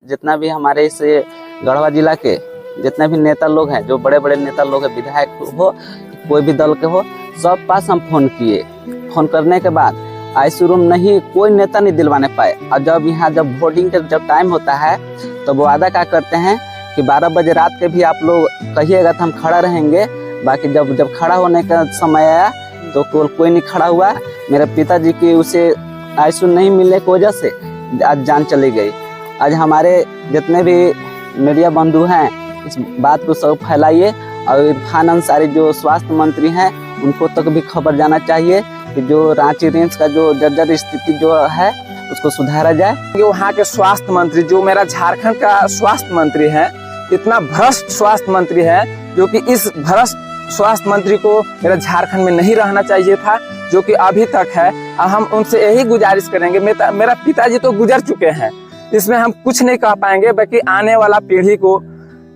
जितना भी हमारे इस गढ़वा जिला के जितने भी नेता लोग हैं, जो बड़े बड़े नेता लोग हैं, विधायक हो, कोई भी दल के हो, सब पास हम फोन किए। फोन करने के बाद आईसीयू रूम नहीं, कोई नेता नहीं दिलवाने पाए। और जब वोटिंग का जब टाइम होता है तो वो वादा क्या करते हैं कि 12 बजे रात के भी आप लोग कहिएगा तो हम खड़ा रहेंगे। बाकी जब खड़ा होने का समय आया तो कोई नहीं खड़ा हुआ। मेरे पिताजी की उसे आईसीयू नहीं मिलने की वजह से आज जान चली गई। आज हमारे जितने भी मीडिया बंधु हैं, इस बात को सब फैलाइए और इरफान अंसारी जो स्वास्थ्य मंत्री हैं उनको तक भी खबर जाना चाहिए कि जो रांची रेंज का जो जर्जर स्थिति जो है उसको सुधारा जाए। वहाँ के स्वास्थ्य मंत्री जो मेरा झारखंड का स्वास्थ्य मंत्री है, इतना भ्रष्ट स्वास्थ्य मंत्री है, जो कि इस भ्रष्ट स्वास्थ्य मंत्री को मेरा झारखंड में नहीं रहना चाहिए था, जो कि अभी तक है। और हम उनसे यही गुजारिश करेंगे, मेरा पिताजी तो गुजर चुके हैं, इसमें हम कुछ नहीं कह पाएंगे, बाकी आने वाला पीढ़ी को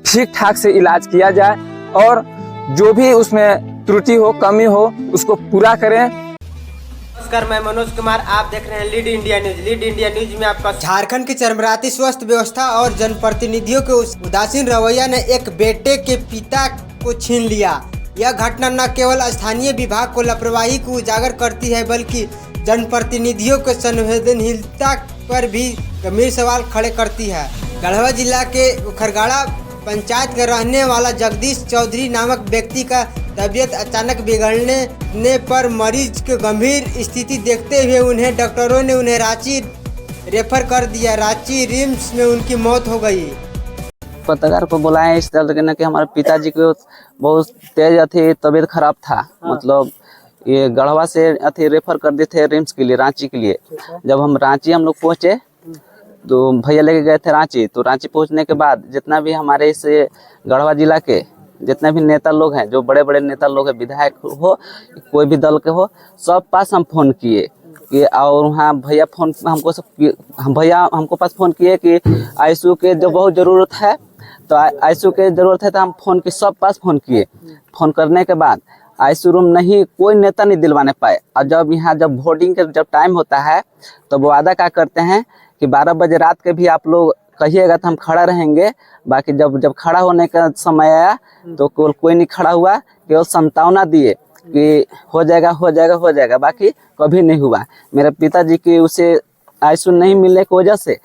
ठीक ठाक से इलाज किया जाए और जो भी उसमें त्रुटि हो, कमी हो, उसको पूरा करें। नमस्कार, मैं मनोज कुमार, आप देख रहे हैं lead India news. Lead India news में आपका झारखंड की चरमराती स्वास्थ्य व्यवस्था और जनप्रतिनिधियों के उस उदासीन रवैया ने एक बेटे के पिता को छीन लिया। यह घटना न केवल स्थानीय विभाग को लापरवाही को उजागर करती है, बल्कि जनप्रतिनिधियों के संवेदनशीलता पर भी गंभीर सवाल खड़े करती है। गढ़वा जिला के खरगाड़ा पंचायत का रहने वाला जगदीश चौधरी नामक व्यक्ति का तबीयत अचानक बिगड़ने पर मरीज की गंभीर स्थिति देखते हुए उन्हें डॉक्टरों ने उन्हें रांची रेफर कर दिया। रांची रिम्स में उनकी मौत हो गई। पत्रकार को बुलाए इस तरह कि हमारे पिताजी को बहुत तेज तबीयत खराब था। मतलब ये गढ़वा से रेफर कर दिए थे रिम्स के लिए, रांची के लिए। जब हम लोग पहुँचे तो भैया लेके गए थे रांची। तो रांची पहुंचने के बाद जितना भी हमारे इस गढ़वा जिला के जितने भी नेता लोग हैं, जो बड़े बड़े नेता लोग हैं, विधायक हो, कोई भी दल के हो, सब पास हम फोन किए कि और वहाँ भैया हमको पास फोन किए कि आईसीयू के जो बहुत ज़रूरत है, तो आईसीयू के ज़रूरत है तो हम फोन की सब पास फोन किए। फोन करने के बाद आईसीयू रूम नहीं, कोई नेता नहीं दिलवाने पाए। और जब वोटिंग का जब टाइम होता है तो वो वादा क्या करते हैं कि 12 बजे रात के भी आप लोग कहिएगा तो हम खड़ा रहेंगे। बाकी जब खड़ा होने का समय आया तो कोई नहीं खड़ा हुआ, केवल संतावना दिए कि हो जाएगा, बाकी कभी नहीं हुआ। मेरे पिताजी की उसे आईसीयू नहीं मिलने की वजह से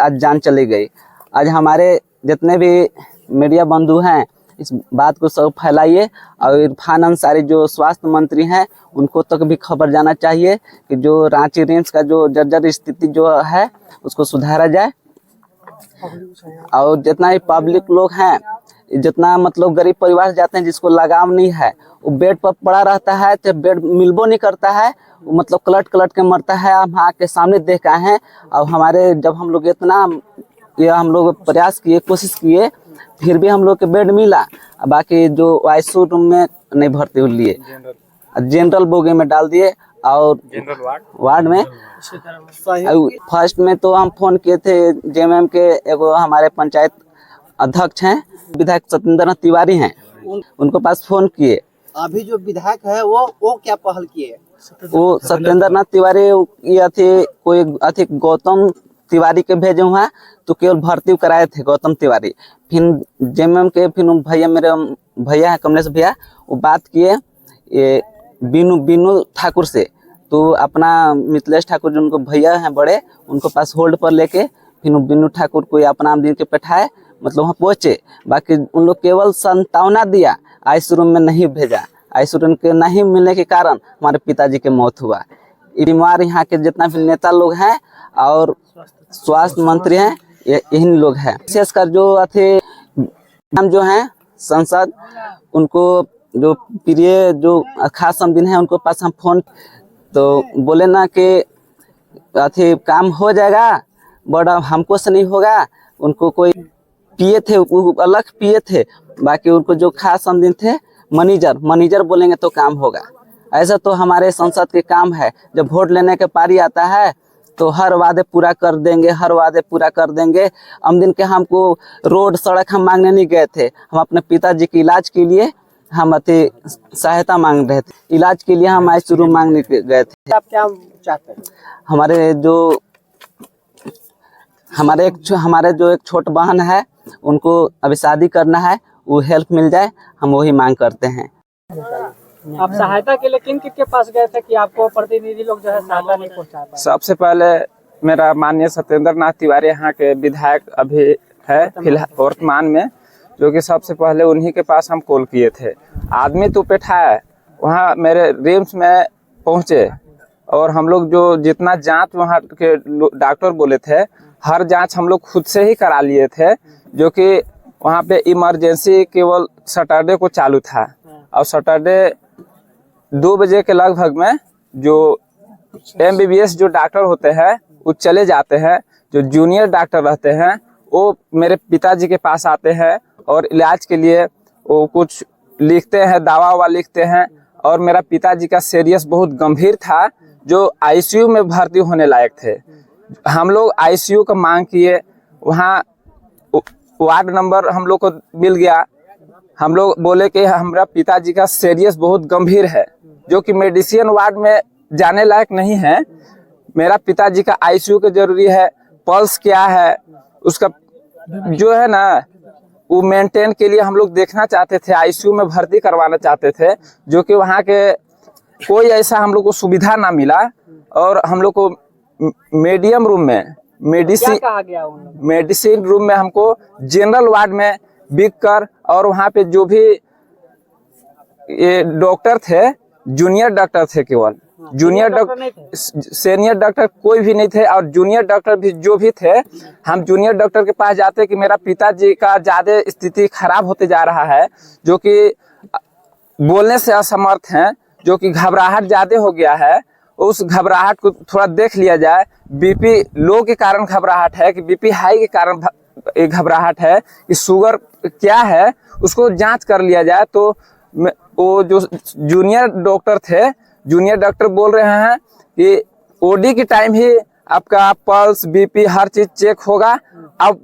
आज जान चली गई। आज हमारे जितने भी मीडिया बंधु हैं, इस बात को सब फैलाइए और इरफान अंसारी जो स्वास्थ्य मंत्री हैं उनको तक भी खबर जाना चाहिए कि जो रांची रेंज का जो जर्जर स्थिति जो है उसको सुधारा जाए। और जितना ही पब्लिक लोग हैं, जितना मतलब गरीब परिवार जाते हैं जिसको लगाव नहीं है, वो बेड पर पड़ा रहता है तो बेड मिलबो नहीं करता है, वो मतलब कलट के मरता है। हम आके सामने देख आए हैं। और जब हम लोग हम लोग प्रयास किए, कोशिश किए, फिर भी हम लोग के बेड मिला। बाकी जो आईसीयू रूम में नहीं भर्ती हो लिए, जनरल बोगी में डाल दिए और वार्ड में। फर्स्ट में तो हम फोन किए थे जेएमएम के एगो हमारे पंचायत अध्यक्ष हैं, विधायक सत्येंद्र तिवारी हैं, उनको पास फोन किए। अभी जो विधायक है वो क्या पहल किए? वो सत्येंद्र तिवारी कोई गौतम तिवारी के भेजे हुआ, तो केवल भर्ती कराए थे गौतम तिवारी। फिर जेएमएम के भैया, मेरे भैया है कमलेश भैया, वो बात किए ये बीनू ठाकुर से। तो अपना मिथिलेश ठाकुर जो उनको भैया हैं बड़े, उनको पास होल्ड पर लेके फिर बीनू ठाकुर को अपना दिन के बैठाए, मतलब वहाँ पहुँचे। बाकी उन लोग केवल संतावना दिया, आईसीयू रूम में नहीं भेजा। आईसीयू रूम के नहीं मिलने के कारण हमारे पिताजी की मौत हुआ। बीमार यहाँ के जितना भी नेता लोग हैं और स्वास्थ्य मंत्री हैं, यही लोग हैं। विशेषकर जो हैं सांसद, उनको जो प्रिय जो खास समदिन है, उनको पास हम फोन तो बोले ना कि काम हो जाएगा, बड़ा हमको से नहीं होगा। उनको कोई पिए थे, वो अलग पिए थे। बाकी उनको जो खास समदिन थे, मैनेजर बोलेंगे तो काम होगा। ऐसा तो हमारे संसद के काम है। जब वोट लेने के पारी आता है तो हर वादे पूरा कर देंगे। अमदिन के हमको रोड सड़क हम मांगने नहीं गए थे, हम अपने पिताजी के इलाज के लिए हम सहायता मांग रहे थे। इलाज के लिए हम आईसीयू रूम मांगने गए थे। आप क्या चाहते हैं? हमारे जो हमारे जो एक छोट बहन है, उनको अभी शादी करना है, वो हेल्प मिल जाए, हम वही मांग करते हैं। आप सहायता के लिए किन के पास गए थे कि आपको प्रतिनिधि लोग जो है सहायता नहीं पहुंचा पाए? सबसे पहले मेरा माननीय सत्येंद्र नाथ तिवारी यहाँ के विधायक अभी है फिलहाल वर्तमान में, जो कि सबसे पहले उन्हीं के पास हम कॉल किए थे। आदमी तो बैठा है वहाँ, मेरे रिम्स में पहुँचे और हम लोग जो जितना जांच वहाँ के डॉक्टर बोले थे, हर जांच हम लोग खुद से ही करा लिए थे, जो कि वहाँ पे इमरजेंसी केवल सैटरडे को चालू था और सैटरडे 2 बजे के लगभग में जो MBBS जो डॉक्टर होते हैं वो चले जाते हैं। जो जूनियर डॉक्टर रहते हैं वो मेरे पिताजी के पास आते हैं और इलाज के लिए वो कुछ लिखते हैं, दवा ववा लिखते हैं। और मेरा पिताजी का सीरियस बहुत गंभीर था, जो ICU में भर्ती होने लायक थे। हम लोग ICU का मांग किए, वहाँ वार्ड नंबर हम लोग को मिल गया। हम लोग बोले कि हमारा पिताजी का सीरियस बहुत गंभीर है, जो कि मेडिसिन वार्ड में जाने लायक नहीं है। मेरा पिताजी का ICU का जरूरी है, पल्स क्या है उसका जो है ना वो मेंटेन के लिए हम लोग देखना चाहते थे, ICU में भर्ती करवाना चाहते थे, जो कि वहाँ के कोई ऐसा हम लोग को सुविधा ना मिला। और हम लोग को मीडियम रूम में मेडिसिन रूम में हमको जनरल वार्ड में बिक कर, और वहाँ पे जो भी ये डॉक्टर थे, जूनियर डॉक्टर थे, केवल जूनियर डॉक्टर, सीनियर डॉक्टर कोई भी नहीं थे। और जूनियर डॉक्टर भी जो भी थे, हम जूनियर डॉक्टर के पास जाते कि मेरा पिताजी का ज्यादा स्थिति खराब होते जा रहा है, जो कि बोलने से असमर्थ हैं, जो कि घबराहट ज्यादा हो गया है, उस घबराहट को थोड़ा देख लिया जाए। BP लो के कारण घबराहट है कि BP हाई के कारण घबराहट है, कि शुगर क्या है उसको जांच कर लिया जाए। तो वो जो जूनियर डॉक्टर थे, जूनियर डॉक्टर बोल रहे हैं कि OD के टाइम ही आपका पल्स BP हर चीज चेक होगा, अब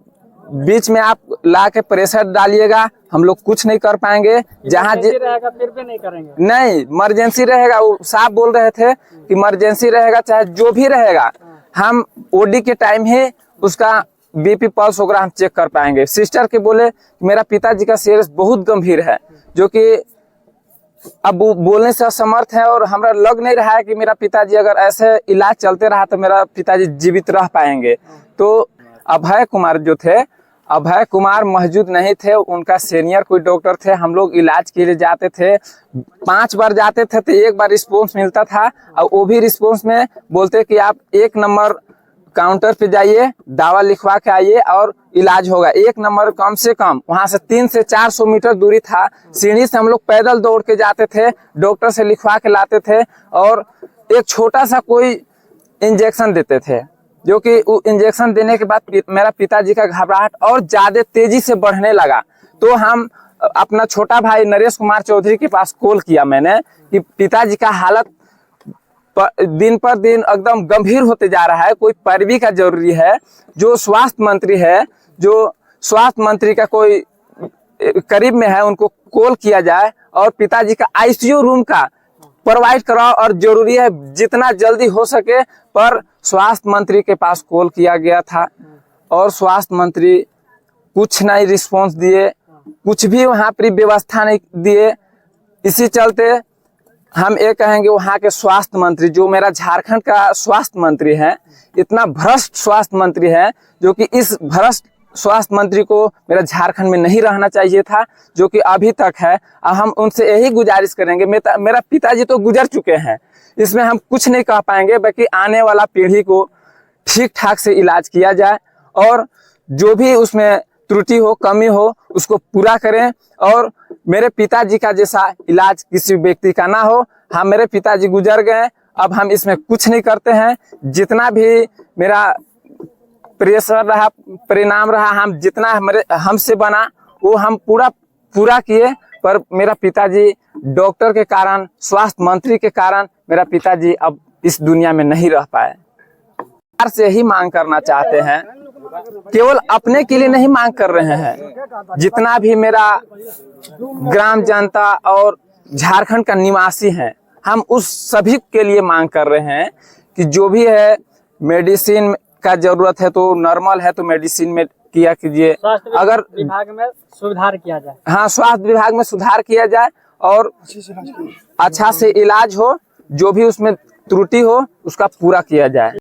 बीच में आप ला के प्रेशर डालिएगा, हम लोग कुछ नहीं कर पाएंगे। जहाँ रहेगा फिर भी नहीं करेंगे। नहीं, इमरजेंसी रहेगा, वो साफ बोल रहे थे कि इमरजेंसी रहेगा, चाहे जो भी रहेगा, हम OD के टाइम ही उसका BP पल्स वगैरह हम चेक कर पाएंगे। सिस्टर के बोले मेरा पिताजी का सीरियस बहुत गंभीर है, जो कि अब वो बोलने से असमर्थ है, और हमरा लग नहीं रहा है कि मेरा पिताजी अगर ऐसे इलाज चलते रहा तो मेरा पिताजी जीवित रह पाएंगे। तो अभय कुमार जो थे, अभय कुमार मौजूद नहीं थे, उनका सीनियर कोई डॉक्टर थे। हम लोग इलाज के लिए जाते थे, 5 बार जाते थे तो 1 बार रिस्पॉन्स मिलता था, और वो भी रिस्पॉन्स में बोलते कि आप 1 नंबर काउंटर पे जाइए, दवा लिखवा के आइए और इलाज होगा। 1 नंबर कम से कम वहां से 300 से 400 मीटर दूरी था। सीढ़ी से हम लोग पैदल दौड़ के जाते थे, डॉक्टर से लिखवा के लाते थे, और एक छोटा सा कोई इंजेक्शन देते थे, जो कि वो इंजेक्शन देने के बाद मेरा पिताजी का घबराहट और ज्यादा तेजी से बढ़ने लगा। तो हम अपना छोटा भाई नरेश कुमार चौधरी के पास कॉल किया मैंने कि पिताजी का हालत दिन पर दिन एकदम गंभीर होते जा रहा है, कोई पैरवी का जरूरी है। जो स्वास्थ्य मंत्री है, जो स्वास्थ्य मंत्री का कोई करीब में है, उनको कॉल किया जाए और पिताजी का ICU रूम का प्रोवाइड कराओ, और जरूरी है जितना जल्दी हो सके। पर स्वास्थ्य मंत्री के पास कॉल किया गया था और स्वास्थ्य मंत्री कुछ नहीं रिस्पॉन्स दिए, कुछ भी वहाँ पर व्यवस्था नहीं दिए। इसी चलते हम ये कहेंगे वहाँ के स्वास्थ्य मंत्री, जो मेरा झारखंड का स्वास्थ्य मंत्री है, इतना भ्रष्ट स्वास्थ्य मंत्री है, जो कि इस भ्रष्ट स्वास्थ्य मंत्री को मेरा झारखंड में नहीं रहना चाहिए था, जो कि अभी तक है। और हम उनसे यही गुजारिश करेंगे, मेरा पिताजी तो गुजर चुके हैं, इसमें हम कुछ नहीं कह पाएंगे, बाकी आने वाला पीढ़ी को ठीक ठाक से इलाज किया जाए, और जो भी उसमें त्रुटि हो, कमी हो, उसको पूरा करें, और मेरे पिताजी का जैसा इलाज किसी व्यक्ति का ना हो। हाँ, मेरे पिताजी गुजर गए, अब हम इसमें कुछ नहीं करते हैं। जितना भी मेरा प्रेशर रहा, परिणाम रहा, हम जितना हमसे बना वो हम पूरा किए। पर मेरा पिताजी डॉक्टर के कारण, स्वास्थ्य मंत्री के कारण मेरा पिताजी अब इस दुनिया में नहीं रह पाए। सरकार से ही मांग करना चाहते हैं, केवल अपने के लिए नहीं मांग कर रहे हैं, जितना भी मेरा ग्राम जनता और झारखंड का निवासी हैं, हम उस सभी के लिए मांग कर रहे हैं कि जो भी है मेडिसिन का जरूरत है तो नॉर्मल है तो मेडिसिन में किया कीजिए। स्वास्थ्य अगर विभाग में सुधार किया जाए। हाँ, स्वास्थ्य विभाग में सुधार किया जाए और अच्छा से इलाज हो, जो भी उसमें त्रुटि हो उसका पूरा किया जाए।